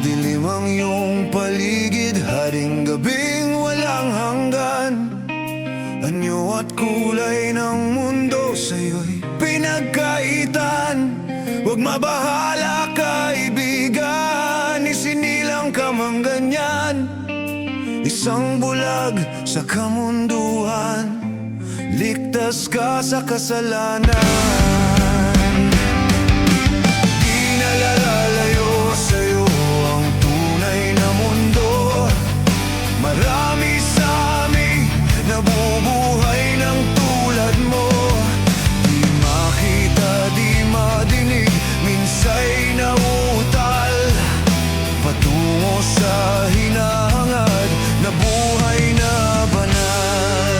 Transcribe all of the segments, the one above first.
Madilim ang iyong paligid, haring gabing walang hanggan. Anyo at kulay ng mundo sa'yo'y pinagkaitan. Huwag mabahala kaibigan, isinilang ka mang ganyan. Isang bulag sa kamunduhan, ligtas ka sa kasalanan. Marami sa amin nabubuhay ng tulad mo. Di makita, di madinig, minsa'y nauutal patungo sa hinahangad na buhay na banal.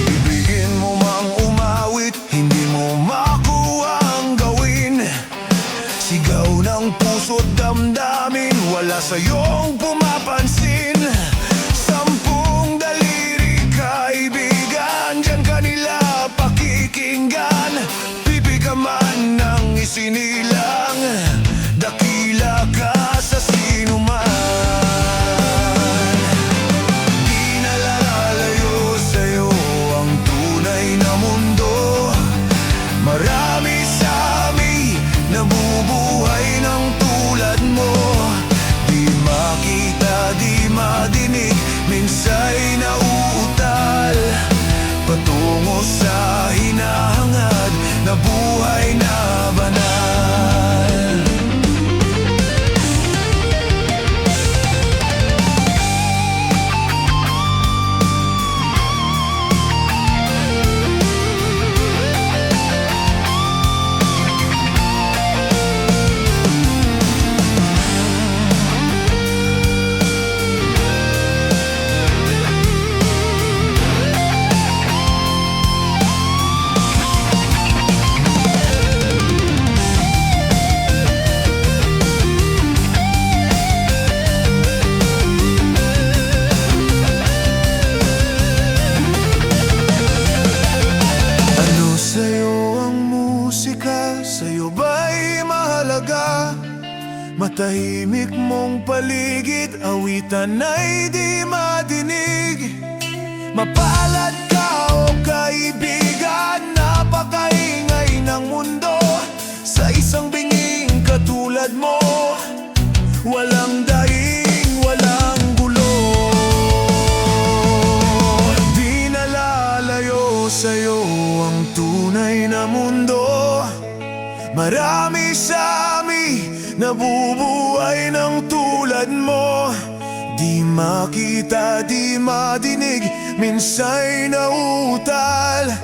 Ibigin mo mang umawit, hindi mo makuha ang gawin. Sigaw ng puso't damdamin, wala sa'yong pumapansin. Sampung daliri kaibigan, diyan kanila pakikinggan. Pipi ka man ng isinilang, dakila ka sa sinuman. Di nalalayo sa'yo ang tunay na mundo. Marami sa amin nabubuhay ng tulad mo. Di makita, di madinig, minsa'y nauutal patungo sa hinahangad na buhay na banal. Sa'yo ba'y mahalaga? Matahimik mong paligid, awitan ay di madinig. Mapalad ka o kaibigan, napakaingay ng mundo. Sa isang binging katulad mo, walang daing, walang gulo. Di nalalayo sa'yo ang tunay na mundo. Marami sa amin nabubuhay ng tulad mo. Di makita, di madinig, minsa'y nauutal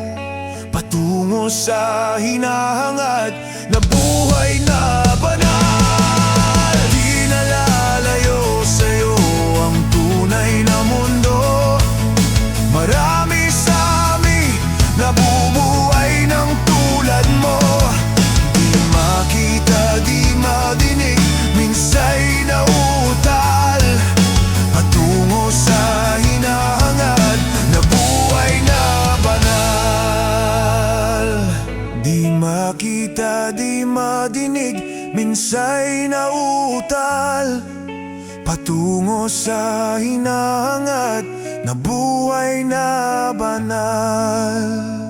patungo sa hinahangad na buhay na banal. Di nalalayo sa'yo ang tunay na mundo. Marami sa amin nabubuhay ng tulad mo. Makita, di madinig, minsa'y nauutal patungo sa hinahangad na buhay na banal. Di makita, di madinig, minsa'y nauutal patungo sa hinahangad na buhay na banal.